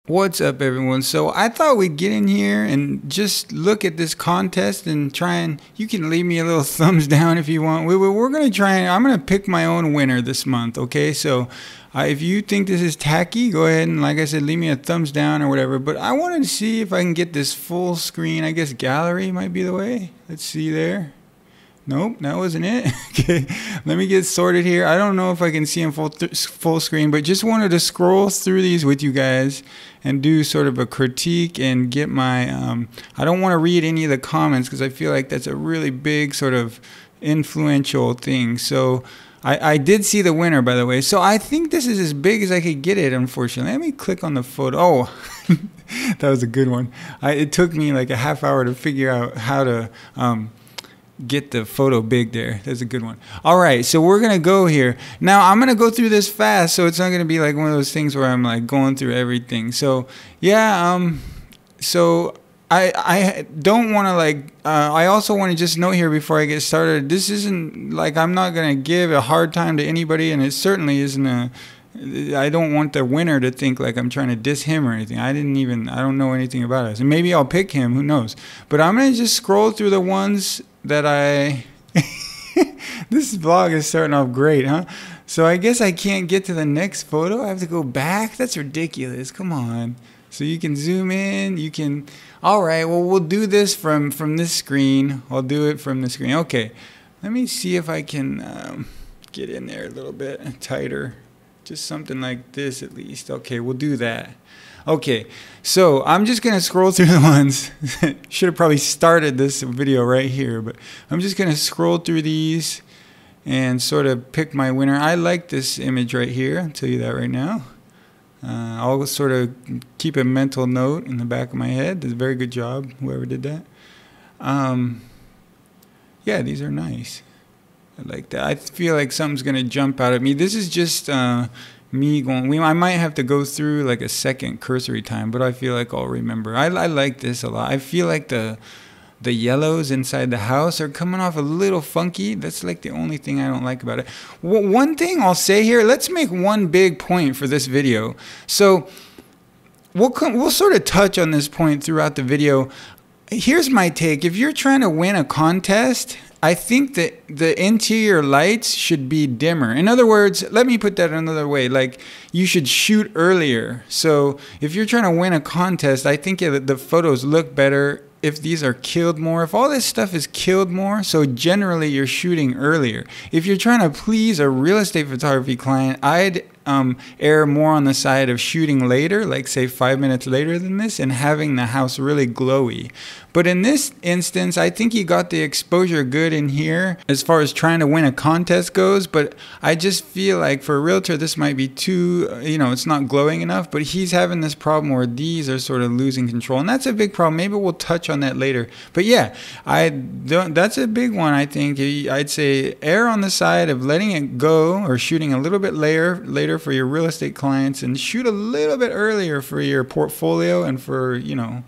What's up, everyone? So I thought we'd get in here and just look at this contest and try and, you can leave me a little thumbs down if you want. We're going to try and, I'm going to pick my own winner this month, okay? So if you think this is tacky, go ahead and, like I said, leave me a thumbs down or whatever. But I wanted to see if I can get this full screen. I guess gallery might be the way. Let's see there. Nope, that wasn't it. Okay, let me get sorted here. I don't know if I can see them full screen, but just wanted to scroll through these with you guys and do sort of a critique and get my, I don't want to read any of the comments because I feel like that's a really big sort of influential thing. So I did see the winner, by the way. So I think this is as big as I could get it, unfortunately. Let me click on the photo. Oh, that was a good one. It took me like a half hour to figure out how to get the photo big there. That's a good one. All right, so we're gonna go here now. I'm gonna go through this fast, so it's not gonna be like one of those things where I'm like going through everything. So yeah, so I don't want to like I also want to just note here before I get started, this isn't like, I'm not gonna give a hard time to anybody, and it certainly isn't a, I don't want the winner to think like I'm trying to diss him or anything. I don't know anything about us, and maybe I'll pick him, who knows. But I'm gonna just scroll through the ones that this vlog is starting off great, huh? So I guess I can't get to the next photo. I have to go back. That's ridiculous. Come on. So you can zoom in, you can, all right, well, we'll do this from this screen. I'll do it from the screen. Okay, let me see if I can get in there a little bit tighter. Just something like this at least. Okay, we'll do that. Okay, so I'm just going to scroll through the ones. Should have probably started this video right here, but I'm just going to scroll through these and sort of pick my winner. I like this image right here. I'll tell you that right now. I'll sort of keep a mental note in the back of my head. That's a very good job, whoever did that. Yeah, these are nice. I like that. I feel like something's going to jump out at me. This is just me going, I might have to go through like a second cursory time, but I feel like I'll remember. I like this a lot. I feel like the yellows inside the house are coming off a little funky. That's like the only thing I don't like about it. One thing I'll say here, let's make one big point for this video. So we'll sort of touch on this point throughout the video. Here's my take. If you're trying to win a contest, I think that the interior lights should be dimmer. In other words, let me put that another way. Like, you should shoot earlier. So if you're trying to win a contest, I think the photos look better if these are killed more. If all this stuff is killed more, so generally you're shooting earlier. If you're trying to please a real estate photography client, I'd err more on the side of shooting later, like say 5 minutes later than this, and having the house really glowy. But in this instance, I think he got the exposure good in here as far as trying to win a contest goes. But I just feel like for a realtor, this might be too, it's not glowing enough. But he's having this problem where these are sort of losing control. And that's a big problem. Maybe we'll touch on that later. But yeah, that's a big one, I think. I'd say err on the side of letting it go or shooting a little bit later for your real estate clients, and shoot a little bit earlier for your portfolio and for,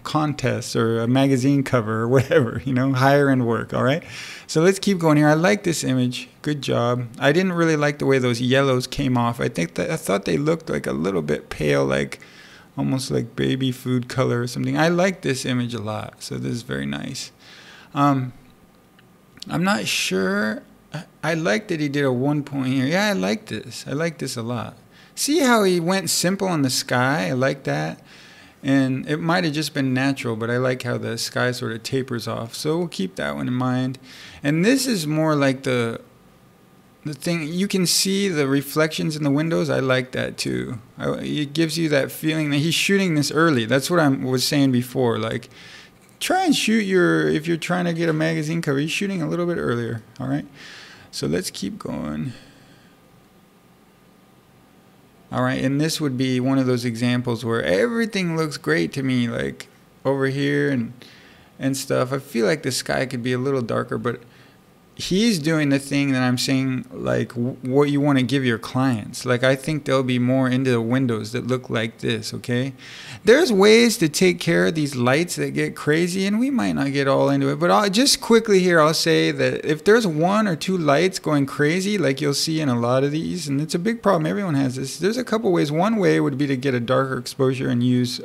contests or a magazine cover or whatever, higher end work. All right, so let's keep going here. I like this image. Good job. I didn't really like the way those yellows came off. I thought they looked like a little bit pale, like almost like baby food color or something. I like this image a lot, so this is very nice. I'm not sure. I like that he did a 1 point here. Yeah, I like this. I like this a lot. See how he went simple on the sky? I like that. And it might have just been natural, but I like how the sky sort of tapers off. So we'll keep that one in mind. And this is more like the thing. You can see the reflections in the windows. I like that too. It gives you that feeling that he's shooting this early. That's what I was saying before. Like, try and shoot if you're trying to get a magazine cover, you're shooting a little bit earlier. All right. So let's keep going. All right, and this would be one of those examples where everything looks great to me, like over here and stuff. I feel like the sky could be a little darker, but he's doing the thing that I'm saying, like what you want to give your clients. Like, I think they'll be more into the windows that look like this, okay? There's ways to take care of these lights that get crazy, and we might not get all into it, but just quickly here, I'll say that if there's 1 or 2 lights going crazy, like you'll see in a lot of these, and it's a big problem, everyone has this, there's a couple ways. One way would be to get a darker exposure and use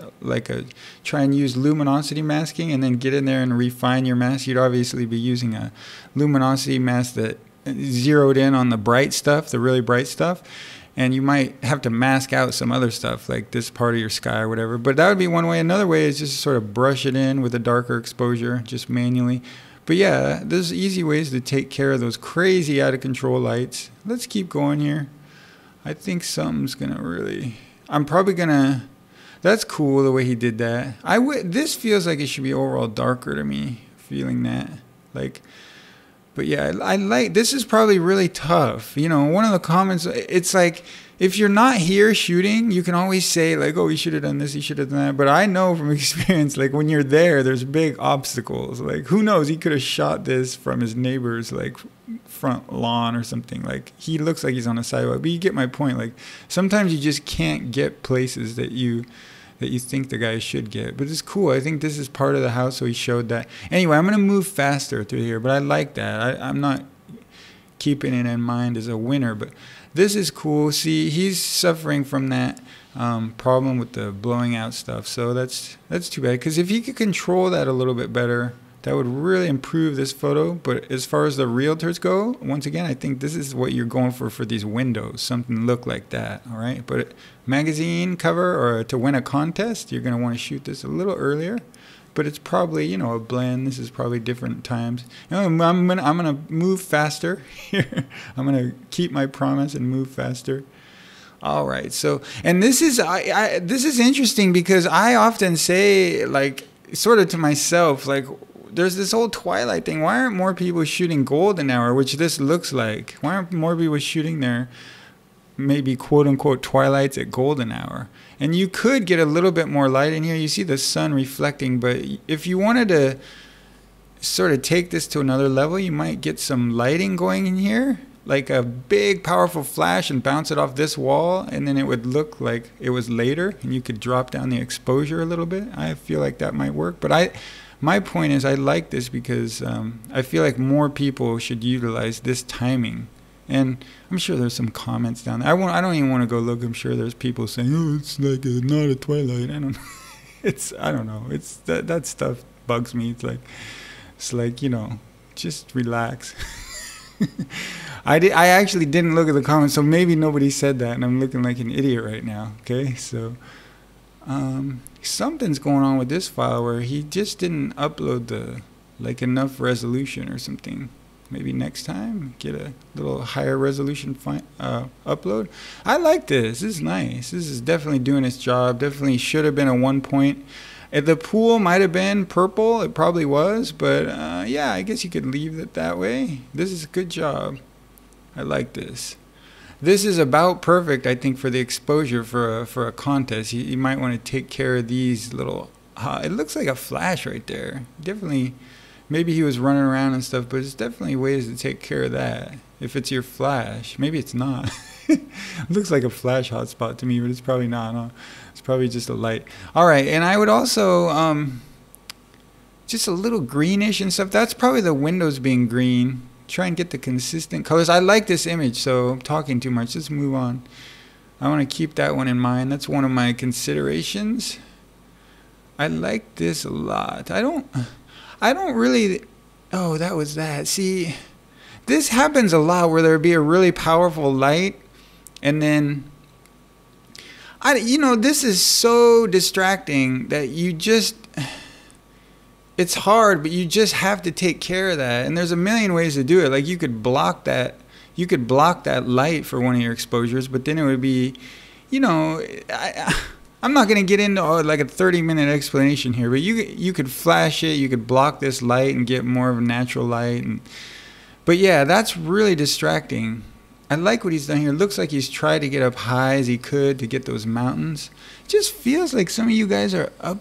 try and use luminosity masking, and then get in there and refine your mask. You'd obviously be using a luminosity mask that zeroed in on the bright stuff, the really bright stuff, and you might have to mask out some other stuff like this part of your sky or whatever. But that would be one way. Another way is just to sort of brush it in with a darker exposure, just manually. But yeah, there's easy ways to take care of those crazy out of control lights. Let's keep going here. I think something's gonna really, I'm probably gonna, that's cool the way he did that. This feels like it should be overall darker to me, feeling that. Like, but yeah, I like, this is probably really tough. You know, one of the comments, it's like, if you're not here shooting, you can always say like, oh, you should have done this, you should have done that. But I know from experience, like when you're there, there's big obstacles. Like, who knows, he could have shot this from his neighbor's like front lawn or something. Like, he looks like he's on a sidewalk, but you get my point. Like, sometimes you just can't get places that you think the guy should get. But it's cool. I think this is part of the house, so he showed that. Anyway, I'm going to move faster through here, but I like that. I'm not keeping it in mind as a winner, but this is cool. See, he's suffering from that problem with the blowing out stuff, so that's too bad, because if he could control that a little bit better, that would really improve this photo. But as far as the realtors go, once again, I think this is what you're going for these windows, something look like that, all right? But magazine cover or to win a contest, you're going to want to shoot this a little earlier. But it's probably, you know, a blend. This is probably different times. I'm gonna move faster here. I'm gonna keep my promise and move faster. All right. So, and this is this is interesting, because I often say, like, sort of to myself, like, there's this whole Twilight thing. Why aren't more people shooting golden hour, which this looks like? Why aren't more people shooting their maybe quote unquote twilights at golden hour? And you could get a little bit more light in here. You see the sun reflecting, but if you wanted to sort of take this to another level, you might get some lighting going in here, like a big powerful flash, and bounce it off this wall, and then it would look like it was later, and you could drop down the exposure a little bit. I feel like that might work. But my point is, I like this because I feel like more people should utilize this timing. And I'm sure there's some comments down there. I don't even want to go look. I'm sure there's people saying, "Oh, it's like not a Twilight." I don't know. I don't know. It's that stuff bugs me. It's like, you know, just relax. I actually didn't look at the comments, so maybe nobody said that, and I'm looking like an idiot right now. Okay, so something's going on with this file where he just didn't upload enough resolution or something. Maybe next time get a little higher resolution upload. I like this. This is nice. This is definitely doing its job. Definitely should have been a 1 point. The pool might have been purple. It probably was, but yeah, I guess you could leave it that way. This is a good job. I like this. This is about perfect, I think, for the exposure for a contest. You might want to take care of these little. It looks like a flash right there. Definitely. Maybe he was running around and stuff, but it's definitely ways to take care of that. If it's your flash, maybe it's not. It looks like a flash hotspot to me, but it's probably not. Huh? It's probably just a light. All right, and I would also just a little greenish and stuff. That's probably the windows being green. Try and get the consistent colors. I like this image, so I'm talking too much. Let's move on. I want to keep that one in mind. That's one of my considerations. I like this a lot. I don't really, oh, that was that. See, this happens a lot where there'd be a really powerful light, and then, you know, this is so distracting that you just, it's hard, but you just have to take care of that. And there's a million ways to do it. Like, you could block that light for one of your exposures, but then it would be, you know, I'm not going to get into like a 30-minute explanation here, but you could flash it, you could block this light and get more of a natural light. But yeah, that's really distracting. I like what he's done here. It looks like he's tried to get up high as he could to get those mountains. It just feels like some of you guys are I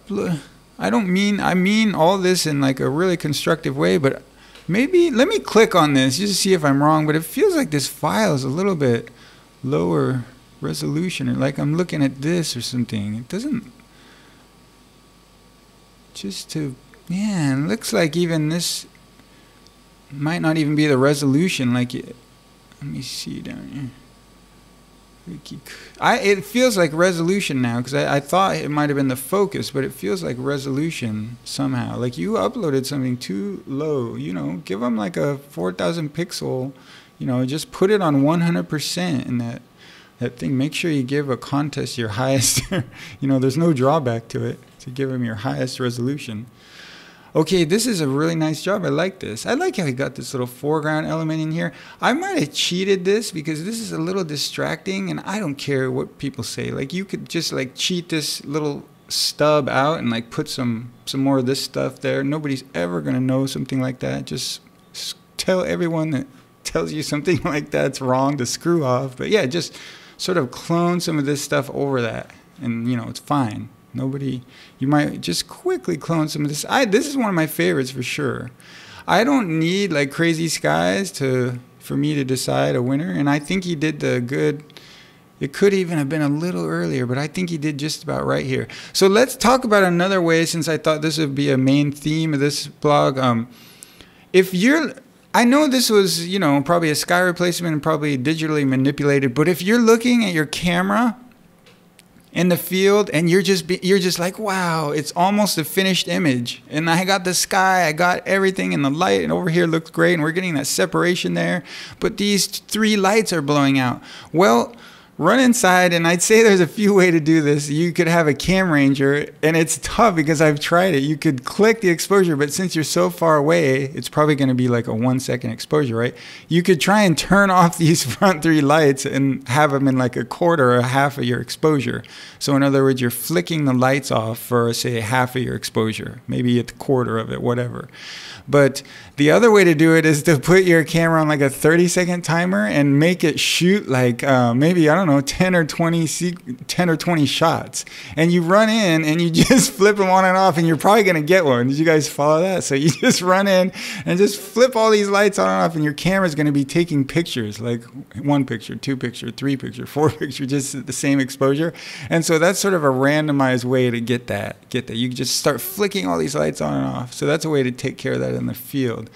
mean all this in like a really constructive way, but Maybe, let me click on this just to see if I'm wrong, but it feels like this file is a little bit lower resolution, or like I'm looking at this or something. It doesn't, just to, man, looks like even this might not even be the resolution. Like, let me see down here. It feels like resolution now, because I thought it might have been the focus, but it feels like resolution somehow. Like you uploaded something too low, you know, give them like a 4,000 pixel, you know, just put it on 100% in that thing. Make sure you give a contest your highest, you know, there's no drawback to it, to give them your highest resolution. Okay, this is a really nice job. I like this. I like how he got this little foreground element in here. I might have cheated this because this is a little distracting, and I don't care what people say. Like, you could just like cheat this little stub out and like put some more of this stuff there. Nobody's ever gonna know something like that. Just tell everyone that tells you something like that's wrong to screw off. But yeah, just sort of clone some of this stuff over that, and you know, it's fine. Nobody, you might just quickly clone some of this. This is one of my favorites for sure. I don't need like crazy skies for me to decide a winner, and I think he did the good. It could even have been a little earlier, but I think he did just about right here. So let's talk about another way, since I thought this would be a main theme of this blog. I know this was, you know, probably a sky replacement and probably digitally manipulated, but if you're looking at your camera in the field and you're just like, wow, it's almost a finished image, and I got the sky, I got everything, and the light, and over here looks great, and we're getting that separation there, but these 3 lights are blowing out. Well, run inside, and I'd say there's a few ways to do this. You could have a CAMRANGER, and it's tough because I've tried it. You could click the exposure, but since you're so far away, it's probably going to be like a 1-second exposure, right? You could try and turn off these front 3 lights and have them in like a quarter or a half of your exposure. So in other words, you're flicking the lights off for, say, half of your exposure, maybe a quarter of it, whatever. But the other way to do it is to put your camera on like a 30-second timer and make it shoot like maybe, I don't know, 10 or 20 shots. And you run in and you just flip them on and off, and you're probably going to get one. Did you guys follow that? So you just run in and just flip all these lights on and off, and your camera's going to be taking pictures, like 1 picture, 2 picture, 3 picture, 4 picture, just at the same exposure. And so that's sort of a randomized way to get that. You just start flicking all these lights on and off. So that's a way to take care of that in the field.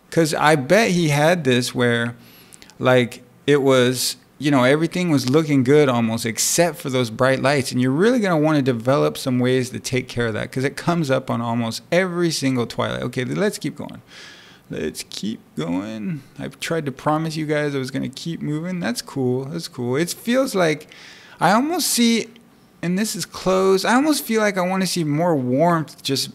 Because I bet he had this where, like, it was, you know, everything was looking good almost except for those bright lights. And you're really going to want to develop some ways to take care of that, because it comes up on almost every single twilight. Okay, let's keep going. Let's keep going. I've tried to promise you guys I was going to keep moving. That's cool. That's cool. It feels like I almost see, and this is close, I almost feel like I want to see more warmth just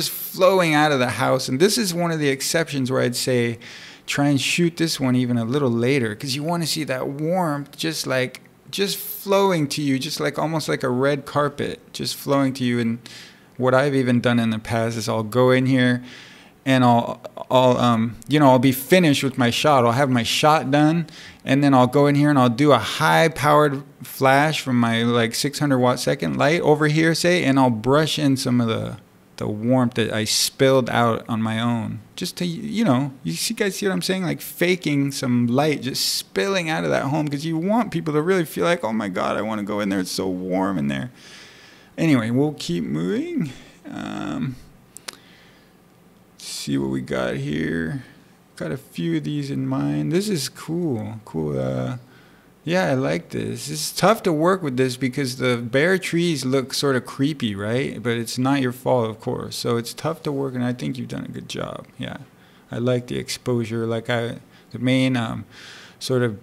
flowing out of the house. And this is one of the exceptions where I'd say try and shoot this one even a little later, because you want to see that warmth just flowing to you, just like almost like a red carpet just flowing to you. And what I've even done in the past is I'll go in here and I'll be finished with my shot. I'll have my shot done, and then I'll go in here and I'll do a high-powered flash from my like 600-watt second light over here, say, and I'll brush in some of the warmth that I spilled out on my own, just to, you know, you guys see what I'm saying? Like faking some light just spilling out of that home, because you want people to really feel like, oh my God, I want to go in there. It's so warm in there. Anyway, we'll keep moving. See what we got here. Got a few of these in mind. This is cool. Yeah, I like this. It's tough to work with this because the bare trees look sort of creepy, right? But it's not your fault, of course. So it's tough to work, and I think you've done a good job. Yeah, I like the exposure. Like the main sort of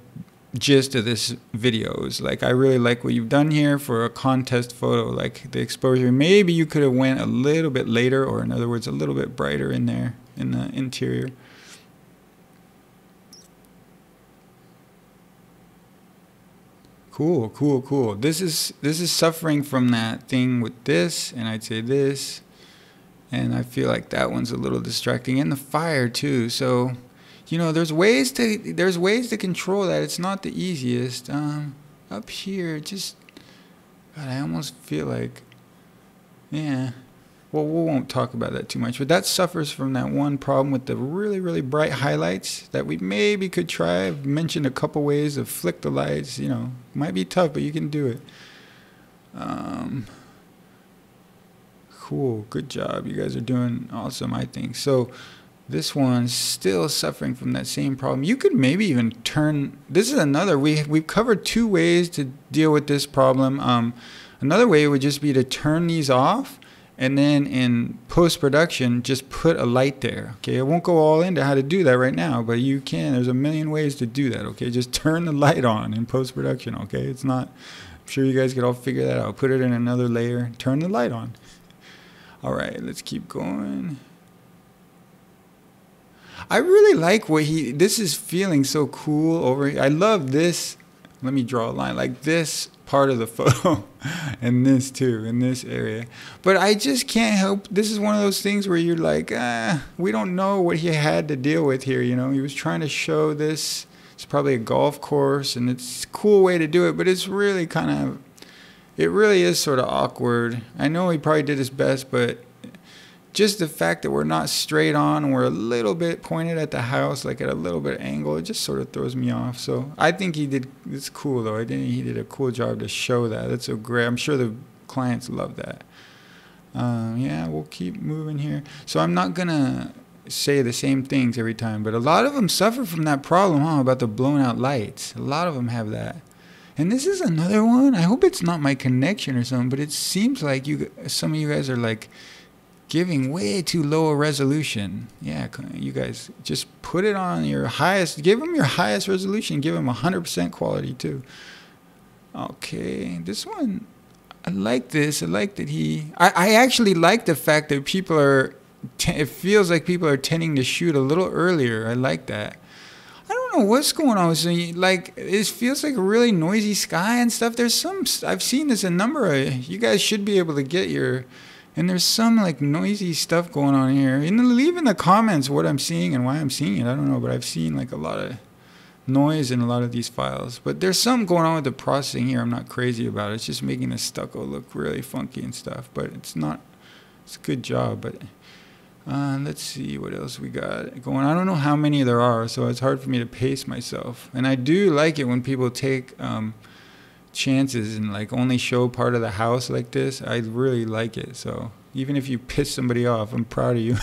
gist of this video is like, I really like what you've done here for a contest photo. Like the exposure, maybe you could have went a little bit later, or in other words, a little bit brighter in there in the interior. Cool. This is suffering from that thing with this, and I'd say this, and I feel like that one's a little distracting, and the fire too. So, you know, there's ways to control that. It's not the easiest. Up here, God, I almost feel like, yeah. well, we won't talk about that too much, but that suffers from that one problem with the really, really bright highlights that we maybe could try. I've mentioned a couple ways to flick the lights, you know, might be tough, but you can do it. Cool, good job. You guys are doing awesome, I think. So this one's still suffering from that same problem. You could maybe even turn, this is another, we've covered 2 ways to deal with this problem. Another way would just be to turn these off, and then in post-production, just put a light there. Okay, I won't go all into how to do that right now, but you can. There's a million ways to do that. Okay, just turn the light on in post-production. Okay, it's not, I'm sure you guys could all figure that out. Put it in another layer, turn the light on. All right, let's keep going. I really like what this is feeling so cool over here. I love this. Let me draw a line like this part of the photo and this too in this area, but I just can't help, this is one of those things where you're like, we don't know what he had to deal with here, you know. He was trying to show this, it's probably a golf course, and it's a cool way to do it, but it's really kind of, it really is sort of awkward. I know he probably did his best, but just the fact that we're not straight on and we're a little bit pointed at the house, like at a little bit angle, it just sort of throws me off. So I think he did, it's cool though. I think he did a cool job to show that. That's a great, I'm sure the clients love that. Yeah, we'll keep moving here. So I'm not gonna say the same things every time, but a lot of them suffer from that problem, about the blown out lights. A lot of them have that. And this is another one. I hope it's not my connection or something, but it seems like some of you guys are like, giving way too low a resolution. Yeah, you guys just put it on your highest, give them your highest resolution, give them 100% quality too. Okay, this one, I like this. I like that I actually like the fact that people are, it feels like people are tending to shoot a little earlier. I like that. I don't know what's going on with like, it feels like a really noisy sky and stuff. There's some, I've seen this a number of, you guys should be able to get your, and there's some like noisy stuff going on here. And leave in the comments what I'm seeing and why I'm seeing it. I don't know, but I've seen like a lot of noise in a lot of these files. But there's something going on with the processing here I'm not crazy about. It's just making the stucco look really funky and stuff. But it's not, it's a good job. But let's see what else we got going. I don't know how many there are, so it's hard for me to pace myself. And I do like it when people take chances and like only show part of the house like this. I really like it. So even if you piss somebody off, I'm proud of you.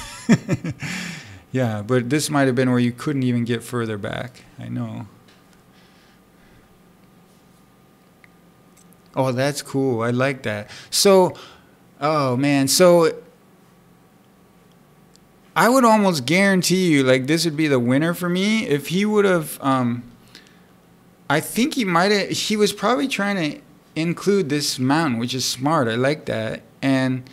Yeah, but this might have been where you couldn't even get further back. I know. Oh, that's cool. I like that. So, oh man, so I would almost guarantee you like this would be the winner for me if he would have I think he was probably trying to include this mountain, which is smart. I like that. And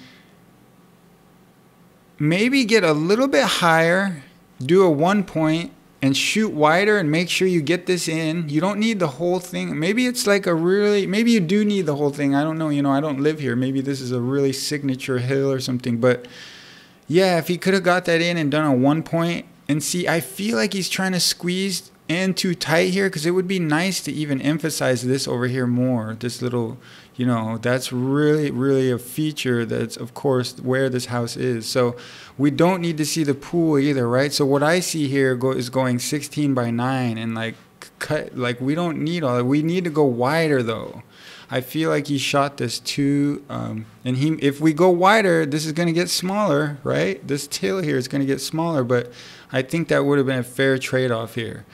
maybe get a little bit higher, do a 1 point, and shoot wider and make sure you get this in. You don't need the whole thing. Maybe it's like maybe you do need the whole thing. I don't know. You know, I don't live here. Maybe this is a really signature hill or something. But yeah, if he could have got that in and done a 1 point, and see, I feel like he's trying to squeeze in too tight here, because it would be nice to even emphasize this over here more. This little, you know, that's really, really a feature that's, of course, where this house is. So we don't need to see the pool either, right? So what I see here is going 16 by 9 and like cut, like we don't need all that. We need to go wider though. I feel like he shot this too, and if we go wider, this is going to get smaller, right? This tail here is going to get smaller, but I think that would have been a fair trade-off here.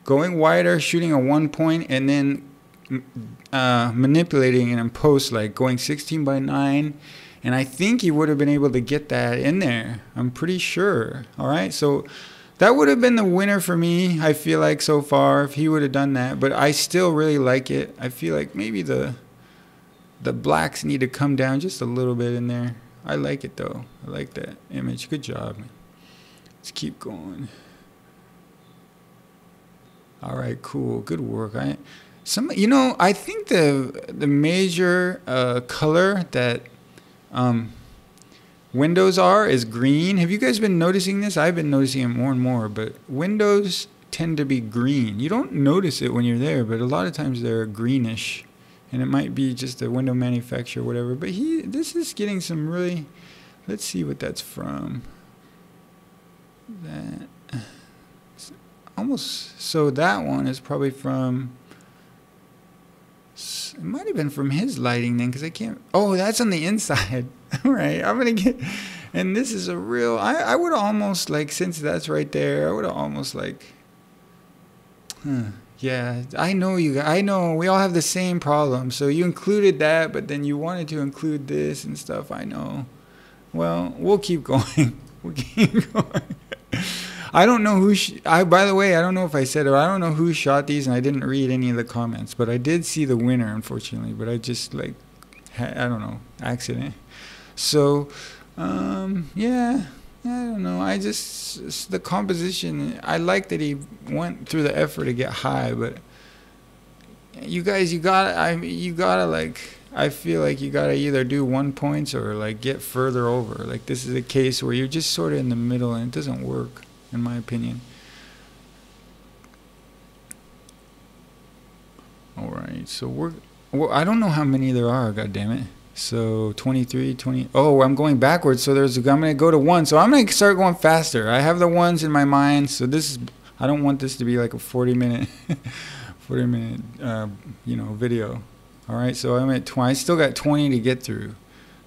Going wider, shooting a 1 point, and then manipulating it in post, like going 16 by 9. And I think he would have been able to get that in there. I'm pretty sure. All right. So that would have been the winner for me, I feel like, so far, if he would have done that. But I still really like it. I feel like maybe the blacks need to come down just a little bit in there. I like it, though. I like that image. Good job. Let's keep going. All right, cool, good work. You know, I think the major color that windows is green. Have you guys been noticing this? I've been noticing it more and more. But windows tend to be green. You don't notice it when you're there, but a lot of times they're greenish, and it might be just a window manufacturer or whatever. But this is getting some really Let's see what that's from. That almost, so that one is probably from, it might have been from his lighting then, because I can't, oh, that's on the inside. All right, I'm gonna get, and this is a real, I would almost like, since that's right there, I would have almost like, yeah, I know I know we all have the same problem. So you included that, but then you wanted to include this and stuff. I know. Well, we'll keep going. We'll keep going. I don't know who. By the way, I don't know if I said it. I don't know who shot these, and I didn't read any of the comments. But I did see the winner, unfortunately. But I just like, I don't know, accident. So, yeah. I don't know. I just, the composition, I like that he went through the effort to get high, but you guys, you gotta like, I feel like you gotta either do 1 points or like get further over. Like this is a case where you're just sort of in the middle and it doesn't work, in my opinion. All right, so well, I don't know how many there are, God damn it. So 23, 20. Oh, I'm going backwards. So I'm going to go to 1. So I'm going to start going faster. I have the ones in my mind. So this is, I don't want this to be like a 40-minute, 40-minute, video. All right. So I'm at 20. I still got 20 to get through.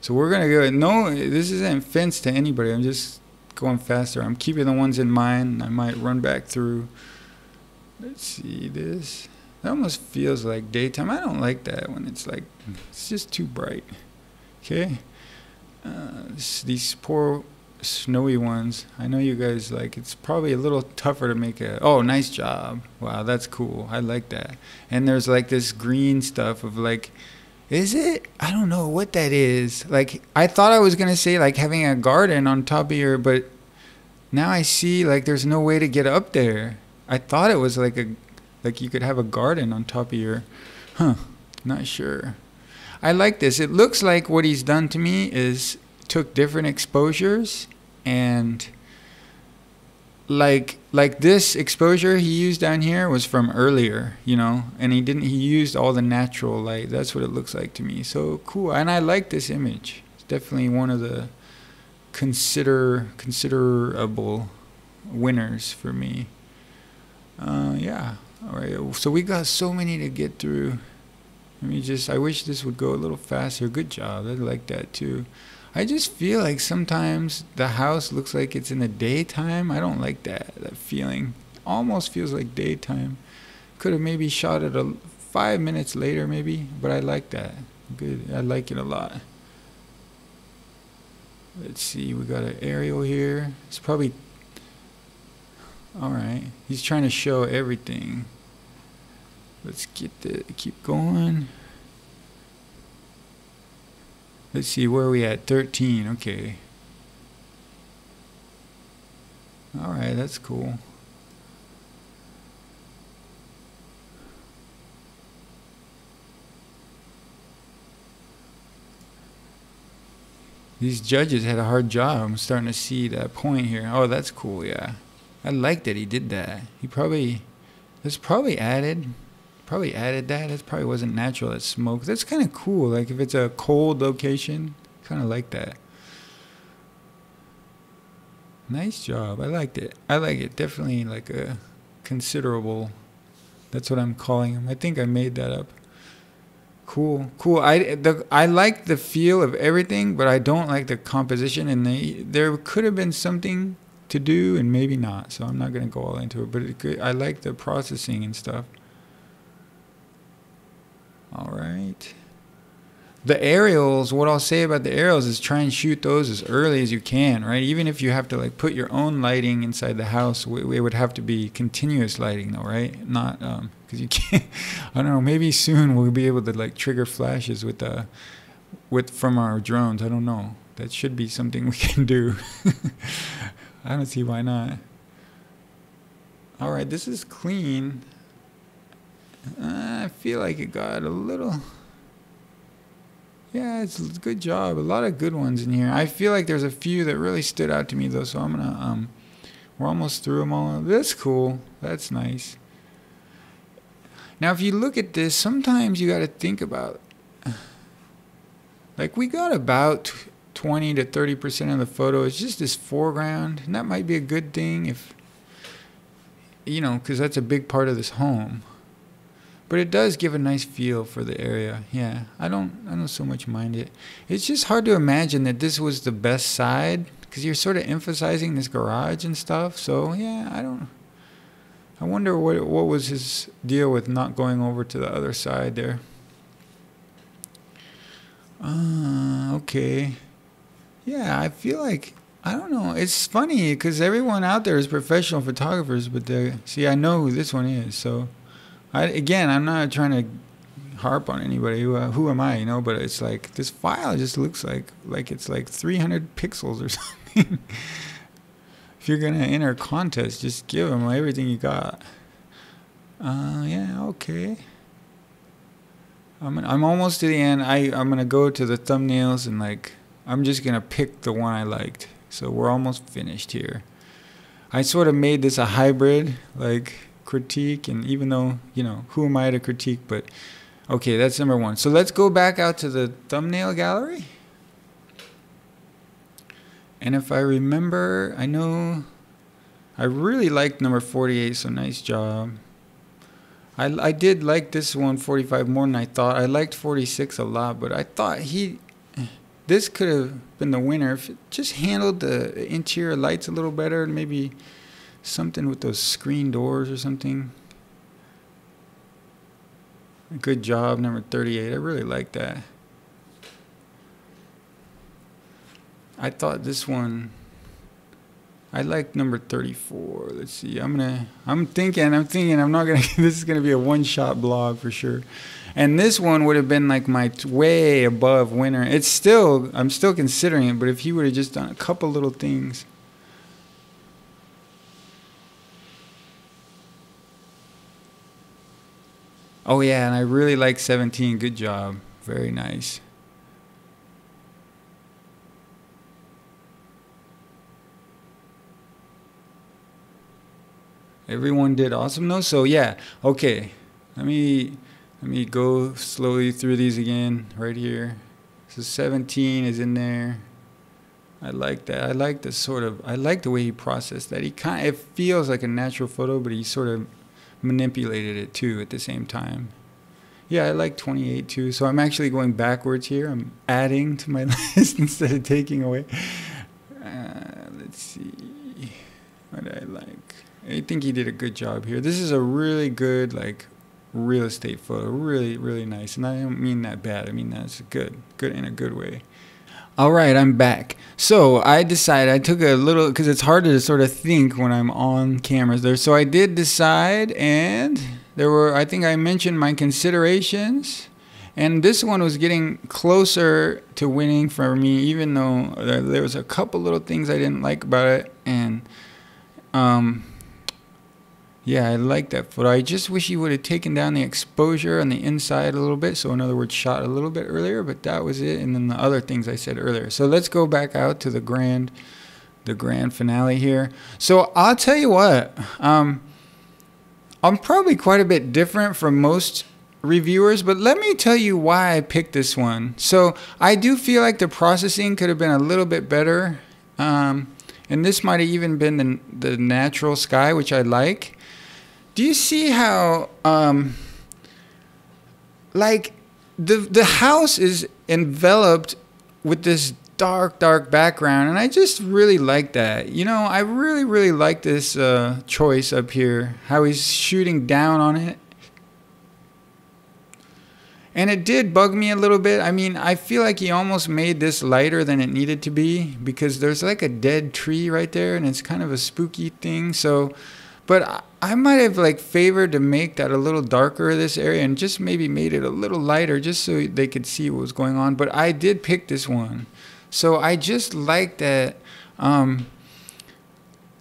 So we're going to go. No, this isn't offense to anybody. I'm just going faster. I'm keeping the ones in mind. I might run back through. Let's see this. It almost feels like daytime. I don't like that when it's like, it's just too bright. Okay. These poor snowy ones. I know you guys like, it's probably a little tougher to make a, oh, nice job. Wow, that's cool. I like that. And there's like this green stuff of like, is it? I don't know what that is. Like, I thought I was going to say like having a garden on top of your, but now I see like there's no way to get up there. I thought it was like you could have a garden on top of your, not sure. I like this. It looks like what he's done to me is took different exposures and like this exposure he used down here was from earlier, and he used all the natural light. That's what it looks like to me. So cool. And I like this image. It's definitely one of the considerable winners for me. Yeah. All right, so we got so many to get through. I wish this would go a little faster. Good job. I like that too. I just feel like sometimes the house looks like it's in the daytime. I don't like that feeling. Almost feels like daytime. Could have maybe shot it 5 minutes later maybe, but I like that. Good. I like it a lot. Let's see. We got an aerial here. It's probably... All right, he's trying to show everything. Let's keep going. Let's see, where are we at? 13, okay. All right, that's cool. These judges had a hard job. I'm starting to see that point here. Oh, that's cool, yeah. I like that he did that. That's probably added that. That probably wasn't natural, that smoke. That's kind of cool. Like if it's a cold location, kind of like that. Nice job. I liked it. I like it. Definitely like a considerable, that's what I'm calling him. I think I made that up. Cool. I like the feel of everything, but I don't like the composition. And there could have been something to do and maybe not, so I'm not going to go all into it, but I like the processing and stuff. All right, the aerials, what I'll say about the aerials is try and shoot those as early as you can, right? Even if you have to like put your own lighting inside the house, it would have to be continuous lighting though, right? Not because you can't, I don't know, maybe soon we'll be able to like trigger flashes from our drones. I don't know, that should be something we can do. I don't see why not. All right, this is clean. I feel like it got a little... Yeah, it's a good job. A lot of good ones in here. I feel like there's a few that really stood out to me, though, so I'm going to... we're almost through them all. That's cool. That's nice. Now, if you look at this, sometimes you got to think about... Like, we got about 20 to 30% of the photo is just this foreground, and that might be a good thing if, you know, because that's a big part of this home. But it does give a nice feel for the area. Yeah, I don't so much mind it. It's just hard to imagine that this was the best side, because you're sort of emphasizing this garage and stuff. So yeah, I wonder what was his deal with not going over to the other side there. Okay. Yeah, I feel like, I don't know. It's funny because everyone out there is professional photographers, but see, I know who this one is. So, I'm not trying to harp on anybody. Who am I, you know? But it's like this file just looks like it's like 300 pixels or something. If you're gonna enter a contest, just give them everything you got. Yeah, okay. I'm almost to the end. I'm gonna go to the thumbnails and like I'm just gonna pick the one I liked. So we're almost finished here. I sort of made this a hybrid like critique, and even though, you know, who am I to critique, but okay, that's number one. So let's go back out to the thumbnail gallery. And if I remember, I know I really liked number 48, so nice job. I did like this one 45 more than I thought. I liked 46 a lot, but I thought this could have been the winner if it just handled the interior lights a little better, and maybe something with those screen doors or something. Good job, number 38. I really like that. I thought this one, I like number 34. Let's see. I'm thinking I'm not gonna this is gonna be a one-shot blog for sure. And this one would have been like my way above winner. I'm still considering it, but if he would have just done a couple little things. Oh yeah, and I really like 17. Good job. Very nice. Everyone did awesome though. So yeah, okay. Let me go slowly through these again right here. So 17 is in there. I like that. I like the way he processed that. It feels like a natural photo, but he sort of manipulated it too at the same time. Yeah, I like 28 too. So I'm actually going backwards here. I'm adding to my list instead of taking away. Let's see. What do I like? I think he did a good job here. This is a really good like real estate photo. Really, really nice. And I don't mean that bad. I mean that's good in a good way. All right, I'm back. So I decided, I took a little, because it's hard to sort of think when I'm on cameras there. So I did decide, and there were, I think I mentioned my considerations. And this one was getting closer to winning for me, even though there was a couple little things I didn't like about it. And yeah, I like that photo. I just wish he would have taken down the exposure on the inside a little bit. So in other words, shot a little bit earlier, but that was it. And then the other things I said earlier. So let's go back out to the grand finale here. So I'll tell you what, I'm probably quite a bit different from most reviewers, but let me tell you why I picked this one. So I do feel like the processing could have been a little bit better. And this might have even been the natural sky, which I like. Do you see how, like, the house is enveloped with this dark background, and I just really like that. You know, I really, really like this choice up here, how he's shooting down on it. And it did bug me a little bit. I mean, I feel like he almost made this lighter than it needed to be, because there's like a dead tree right there, and it's kind of a spooky thing. So, but I might have like favored to make that a little darker, this area, and just maybe made it a little lighter just so they could see what was going on. But I did pick this one. So I just like that.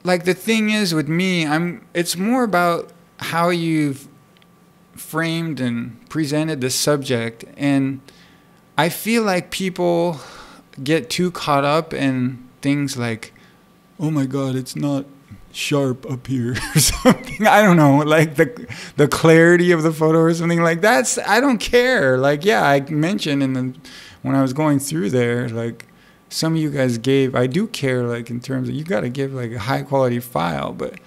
Like the thing is with me, it's more about how you've framed and presented the subject, and I feel like people get too caught up in things like, oh my god, it's not sharp up here or something. I don't know, like the clarity of the photo or something like that. I don't care. Like, yeah, I mentioned when I was going through there, like, some of you guys gave. I do care, like, in terms of, you got to give like a high quality file. But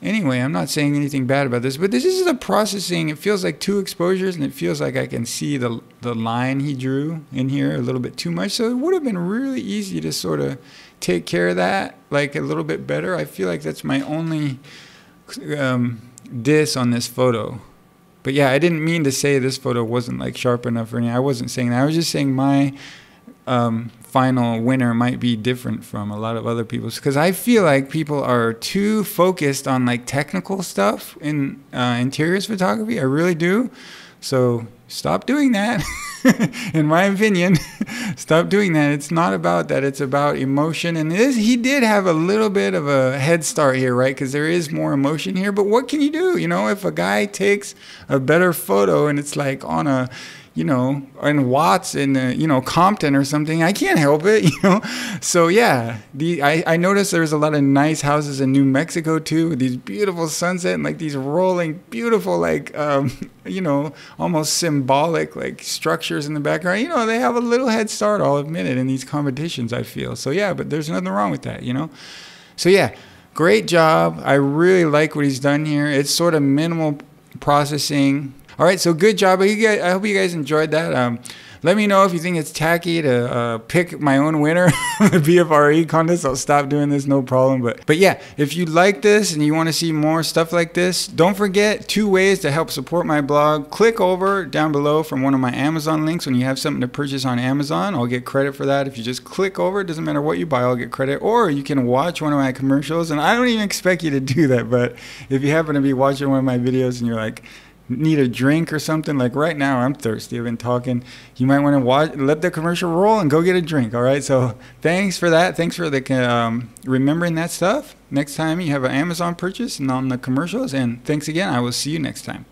anyway, I'm not saying anything bad about this, but this is the processing. It feels like 2 exposures, and it feels like I can see the line he drew in here a little bit too much. So it would have been really easy to sort of take care of that like a little bit better. I feel like that's my only diss on this photo. But yeah, I didn't mean to say this photo wasn't like sharp enough or anything. I wasn't saying that. I was just saying my final winner might be different from a lot of other people's, because I feel like people are too focused on like technical stuff in interiors photography. I really do. So stop doing that. In my opinion, stop doing that. It's not about that. It's about emotion. And he did have a little bit of a head start here, right? Because there is more emotion here. But what can you do? You know, if a guy takes a better photo and it's like on a, you know, in Watts in, you know, Compton or something, I can't help it, you know. So yeah, I noticed there's a lot of nice houses in New Mexico too, with these beautiful sunset and like these rolling, beautiful, like, you know, almost symbolic like structures in the background. You know, they have a little head start, I'll admit it, in these competitions, I feel. So yeah, but there's nothing wrong with that, you know. So yeah, great job. I really like what he's done here. It's sort of minimal processing. All right, so good job. I hope you guys enjoyed that. Let me know if you think it's tacky to pick my own winner the PFRE contest. I'll stop doing this, no problem. But yeah, if you like this and you want to see more stuff like this, don't forget 2 ways to help support my blog. Click over down below from one of my Amazon links when you have something to purchase on Amazon. I'll get credit for that. If you just click over, it doesn't matter what you buy, I'll get credit. Or you can watch one of my commercials, and I don't even expect you to do that. But if you happen to be watching one of my videos and you're like, need a drink or something, like right now I'm thirsty, I've been talking, you might want to let the commercial roll and go get a drink. All right, so thanks for that. Thanks for the remembering that stuff next time you have an Amazon purchase and on the commercials. And thanks again. I will see you next time.